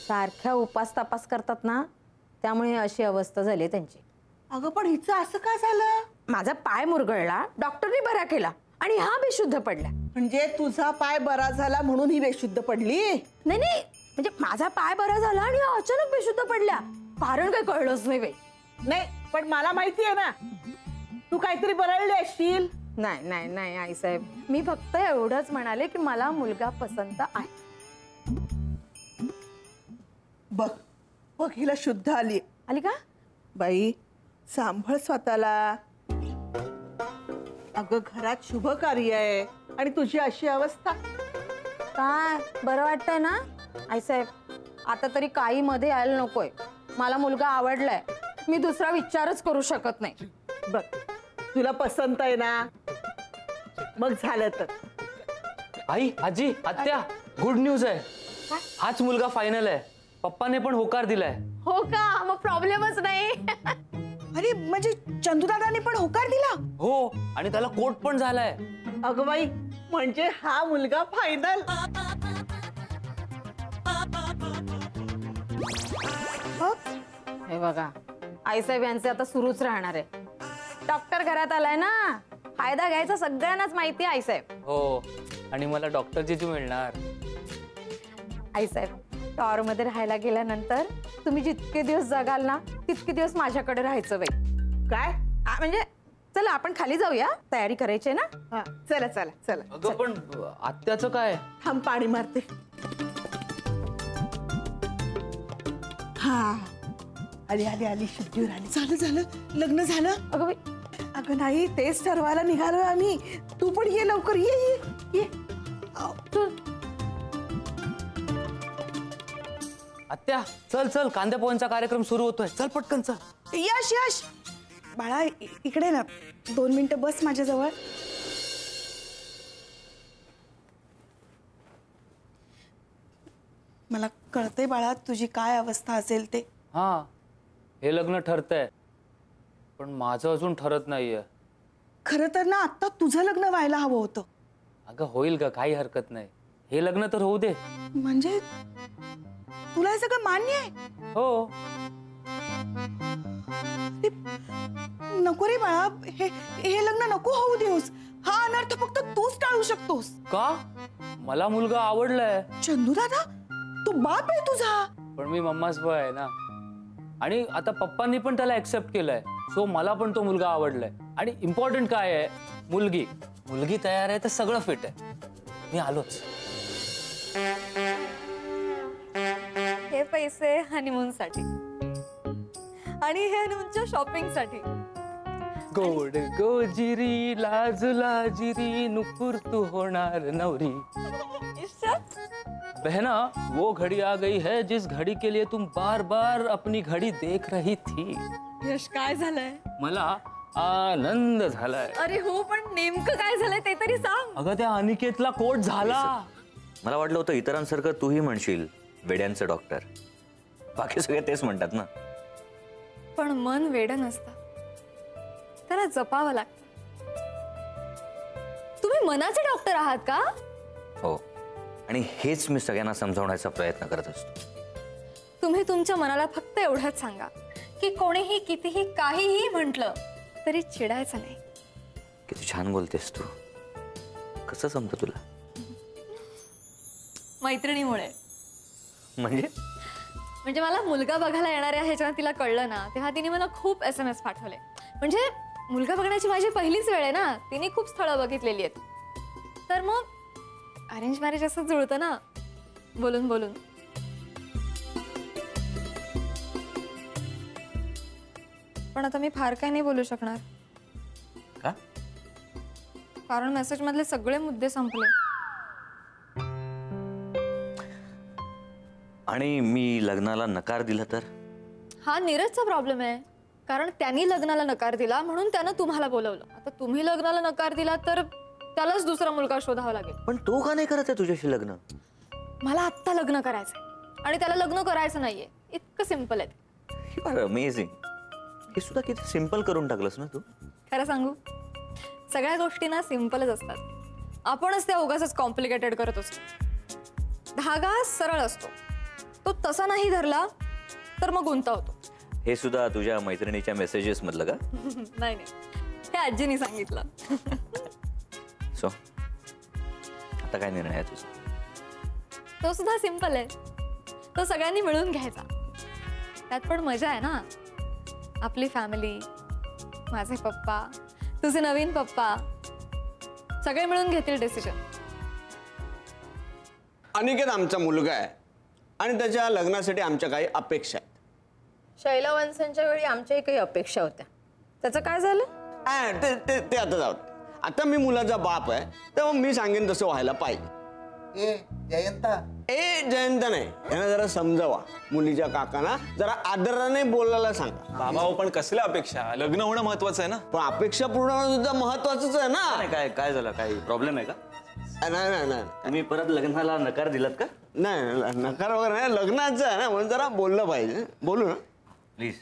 सारख्या उपास तपास करतात ना, त्यामुळे अशी अवस्था झाली त्यांची. अगं पण हिचं असं का झालं? माझा पाय मुरगळला, डॉक्टरने बरा केला आणि हा बेशुद्ध पडला. म्हणजे तुझा पाय बरा झाला म्हणून ही बेशुद्ध पडली? नाही नाही, म्हणजे माझा पाय बरा झाला आणि अचानक बेशुद्ध पडल्या. कारण काही कळलंच नाही बाई. नाही पण मला माहिती आहे ना, तू काहीतरी बरळली असशील. नाही नाही नाही आईसाहेब, मी फक्त एवढंच म्हणाले की मला मुलगा पसंत आहे. बघ बघ हिला शुद्ध आली. आली का? बाई सांभाळ स्वतःला. अगं घरात शुभ कार्य आहे आणि तुझी अशी अवस्था. काय बरं वाटतंय ना आईसाहेब? आता तरी काही मध्ये यायला नकोय. मला मुलगा आवडलाय, मी दुसरा विचारच करू शकत नाही. बघ तुला पसंत आहे ना, मग झालं तर. आई, आजी, आत्या, गुड न्यूज आहे. हाच मुलगा फायनल आहे. पप्पाने पण होकार दिलाय. हो का? मग प्रॉब्लेमच नाही. अरे म्हणजे चंदूदादाने पण होकार दिला? हो, आणि त्याला कोर्ट पण झालाय. अगं बाई, म्हणजे हा मुलगा फायनल. हे बघा आईसाहेब यांचे आता सुरूच राहणार आहे. डॉक्टर घरात आलाय ना, फायदा घ्यायचा सगळ्यांनाच माहिती आहे आईसाहेब. हो, आणि मला डॉक्टर जीजू मिळणार. आईसाहेब टॉवर मध्ये राहायला गेल्यानंतर तुम्ही जितके दिवस जगाल ना, तितके दिवस माझ्याकडे राहायचं बाई. काय? म्हणजे चला आपण खाली जाऊया, तयारी करायची आहे ना. हा चला चला चला. अगं पण आत्याचं काय? थांब पाणी मारते. हा आली आली आली, शुद्धीवर आली. झालं झालं, लग्न झालं. अगं बाई, अगं नाही, तेच ठरवायला निघालोय आम्ही. तू पण ये लवकर, ये ये ये. आत्या चल चल, कांद्या पोह्यांचा कार्यक्रम सुरू होतोय. चल पटकन चल. यश यश बाळा, इकडे ना 2 मिनिटं बस माझ्याजवळ. मला कळतंय बाळा तुझी काय अवस्था असेल ते. हा, हे लग्न ठरतंय, पण माझं अजून ठरत नाहीये. खरं तर ना आता तुझं लग्न व्हायला हवं होतं. अगं होईल का, काही हरकत नाही. हे लग्न तर होऊ दे. म्हणजे तुला हे सगळं मान्य आहे? हो. नको रे बाळा, हे लग्न नको होऊ देऊस. हा अनर्थ फक्त तूच टाळू शकतोस. का? मला मुलगा आवडलाय. चंदू दादा, तू बाप आहे तुझा. पण मी मम्माच बॉय आहे ना, आणि आता पप्पांनी पण त्याला ऍक्सेप्ट केलंय. सो मला पण तो मुलगा आवडलाय. आणि इम्पॉर्टंट काय आहे, मुलगी. मुलगी तयार आहे तर सगळं फिट आहे. मी आलोच. हे पैसे हनीमून साठी आणि हे हनीमूनच्या शॉपिंग साठी. गोड गोजिरी लाज लाजिरी नुपुर तू होणार नवरी. बहना वो घड़ी आ गई है जिस घड़ी के लिए तुम बार बार अपनी घड़ी देख रही थी. यश काय झालंय? मला आनंद झालाय. अरे हो, पण नेमकं काय झालंय ते तरी सांग. अगं त्या अनिकेतला कोट झाला. मला वाटलं होतं इतरांसारखं तूही म्हणशील वेड्यांचं डॉक्टर. बाकी सगळे तेच म्हणतात ना. पण मन वेडं नसतं, त्याला जपावं लागतं. तुम्ही मनाचे डॉक्टर आहात का? हो, आणि हेच मी सगळ्यांना समजावण्याचा प्रयत्न करत असतो. तुम्ही तुमच्या मनाला फक्त एवढंच सांगा की कोणीही कितीही काहीही म्हटलं तरी चिडायचं नाही. किती छान बोलतेस तू. कसं जमतं तुला? मैत्रिणीमुळे. म्हणजे मला मुलगा बघायला येणार आहे हे जेव्हा तिला कळलं ना, तेव्हा तिने मला खूप SMS पाठवले. म्हणजे मुलगा बघण्याची माझी पहिलीच वेळ आहे ना. तिने खूप स्थळं बघितलेली आहेत. तर मग अरेंज मॅरेज असं जुळतं ना, बोलून बोलून. पण आता मी फार काही नाही बोलू शकणार. का? कारण मेसेज मधले सगळे मुद्दे संपले. आणि मी लग्नाला नकार दिला तर? हा नीरजचा प्रॉब्लेम आहे. कारण त्यांनी लग्नाला नकार दिला म्हणून त्यानं तुम्हाला बोलवलं. आता तुम्ही लग्नाला नकार दिला तर त्यालाच दुसरा मुलगा शोधावा लागेल. पण तो का नाही करत आहे तुझ्याशी लग्न? मला आत्ता लग्न करायचंय आणि त्याला लग्न करायचं नाहीये. इतकं सिंपल आहे. You are amazing. हे सुद्धा किती सिंपल करून टाकलंस ना तू. खरं सांगू, सगळ्या गोष्टी ना सिंपलच असतात. आपणच त्या उगाचच कॉम्प्लिकेटेड करत असतो. धागा सरळ असतो तो तसा नाही धरला तर मग गुंता होतो. हे सुद्धा तुझ्या मैत्रिणीच्या मेसेजेस मधलं का? नाही नाही, हे आजीनी सांगितलं. सो आता काय निर्णय आहे तुझा? तो सुद्धा सिंपल आहे. तो सगळ्यांनी मिळून घ्यायचा. त्यात पण मजा आहे ना. आपली फॅमिली, माझे पप्पा, तुझे नवीन पप्पा, सगळे मिळून घेतील डिसिजन. अनिकेत आमचा मुलगा आहे आणि त्याच्या लग्नासाठी आमच्या काही अपेक्षा आहेत. शैला वंशांच्या वेळी आमच्याही काही अपेक्षा होत्या. त्याचं काय झालं? ते आता जाऊ दे. आता मी मुलाचा बाप आहे तेव्हा मी सांगेन तसं व्हायला पाहिजे. जयंत नाही, यांना जरा समजावा. मुलीच्या काकांना जरा आदराने बोलायला सांगा. बाबा हो, पण कसल्या अपेक्षा? लग्न होणं महत्वाचं आहे ना. पण अपेक्षा पूर्ण होणं सुद्धा महत्वाचंच आहे ना. नाही, काय काय झालं? काही प्रॉब्लेम आहे का? नाही नाही नाही तुम्ही परत लग्नाला नकार दिलात का? नाही, नकार वगैरे नाही. लग्नाचं आहे ना, म्हणून जरा बोललं पाहिजे. बोलू ना. प्लीज.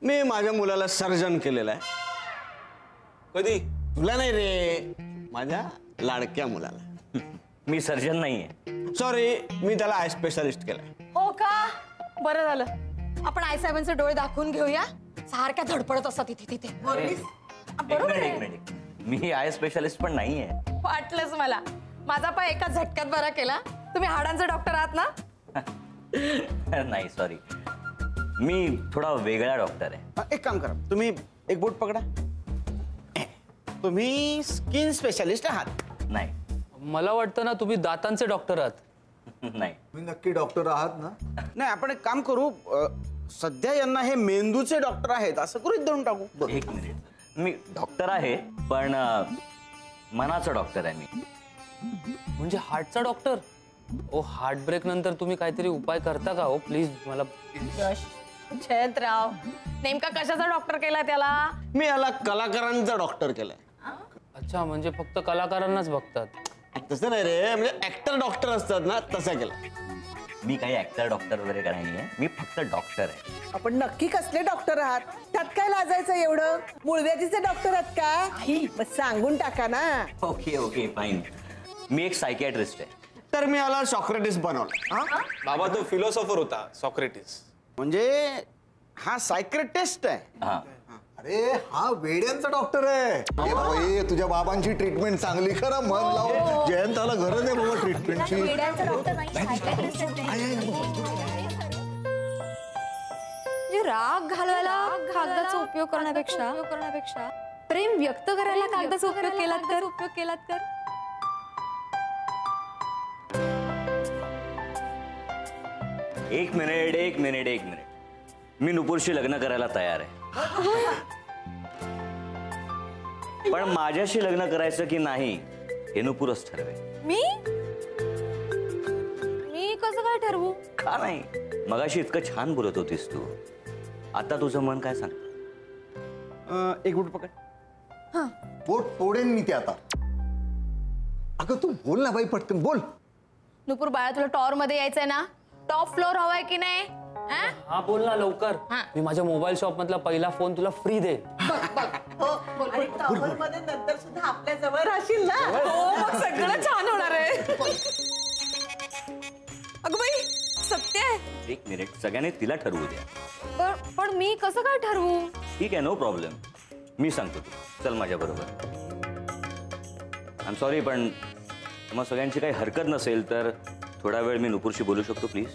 मी माझ्या मुलाला सर्जन केलेलं आहे. कधी? तुला नाही रे, माझ्या लाडक्या मुलाला. मी सर्जन नाहीये. सॉरी, मी त्याला आय स्पेशालिस्ट केलंय. हो का? बरं झालं. आपण आईसाहेबांचे डोळे दाखवून घेऊया. सारख्या धडपडत असतात तिथे तिथे. एक मिनिट. मी आय स्पेशालिस्ट पण नाहीये. वाटलंच मला. माझा पाय एका झटक्यात बरा केला. तुम्ही हाडांचे डॉक्टर आहात ना? नाही, सॉरी. मी थोडा वेगळा डॉक्टर आहे. एक काम करा, तुम्ही एक बोट पकडा. तुम्ही स्किन स्पेशालिस्ट आहात. नाही. मला वाटतं ना तुम्ही दातांचे डॉक्टर आहात. नाही. तुम्ही नक्की डॉक्टर आहात ना? नाही, आपण एक काम करू. सध्या यांना हे मेंदूचे डॉक्टर आहेत असं करूच देऊन टाकू. एक मिनिट. मी डॉक्टर आहे पण मनाचा डॉक्टर आहे मी. म्हणजे हार्टचा डॉक्टर? ओ, हार्ट ब्रेक नंतर तुम्ही काहीतरी उपाय करता का? हो प्लीज मला. जयंतराव, नेमका कशाचा डॉक्टर केला त्याला? मी याला कलाकारांचा डॉक्टर केलाय. अच्छा, म्हणजे फक्त कलाकारांनाच बघतात? तसं नाही रे, म्हणजे ऍक्टर डॉक्टर असतात ना, तसं केलं. मी काही ऍक्टर डॉक्टर वगैरे नाहीये. मी फक्त डॉक्टर आहे. आपण नक्की कसले डॉक्टर आहात? त्यात काय लाजायचं एवढं? मूळव्याधीचे डॉक्टर आहात का? मग सांगून टाका ना. Okay okay fine. मी एक सायकियाट्रिस्ट आहे. तर मी याला सॉक्रेटिस बनवलं. बाबा तो फिलॉसॉफर होता, सॉक्रेटिस. म्हणजे हा सायक्रेटिस्ट आहे. हा. अरे हा वेड्यांचा डॉक्टर आहे. ए बाबा, ए तुझ्या बाबांची ट्रीटमेंट चांगली करा, मन लाव. जयंताला गरज आहे बाबा ट्रीटमेंटची. राग घालवायला कागदाचा उपयोग करण्यापेक्षा प्रेम व्यक्त करायला कागदाचा उपयोग केलात तर एक मिनिट. मी नुपूरशी लग्न करायला तयार आहे. पण माझ्याशी लग्न करायचं की नाही हे नुपूरच ठरवेल. मी कसं काय ठरवू? का नाही? मगाशी इतकं छान बोलत होतीस तू. आता तुझं मन काय सांग? एक बोट पकड. पोट फोडेन मी ते आता. अगं तू बोल ना बाई, पटकन बोल. नुपूर बाळा, तुला टॉर मध्ये यायचंय ना? टॉप फ्लोर हवाय की नाही? हा, बोल ना लवकर. मी माझ्या मोबाईल शॉप मधला पहिला फोन तुला फ्री दे. मध्ये नंतर सुद्धा आपल्या जवळ राहशील ना? मग सगळं छान होणार आहे. अगं बाई, सत्य आहे. एक मिनिट, सगळ्यांनी तिला ठरवू द्या. पण मी कसं काय ठरवू? ठीक आहे, नो प्रॉब्लेम. मी सांगतो तू चल माझ्या बरोबर. आय एम सॉरी, पण मग सगळ्यांची काही हरकत नसेल तर थोडा वेळ मी नुपूरशी बोलू शकतो प्लीज?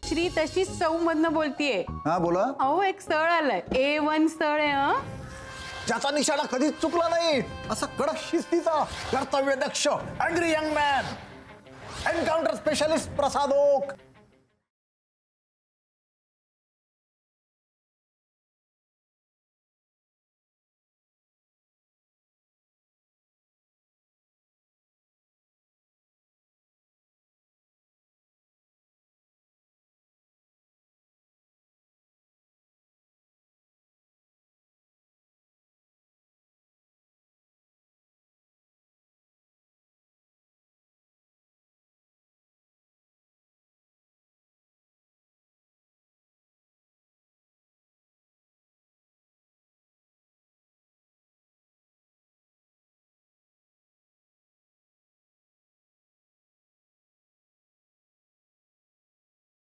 श्री तशी सौ मधनं बोलतीये. हा बोला. अहो, एक स्थळ आलंय. A1 स्थळ आहे. ज्याचा निशाणा कधीच चुकला नाही, असा कडक शिस्तीचा कर्तव्यदक्ष angry young man, encounter specialist Prasad okay,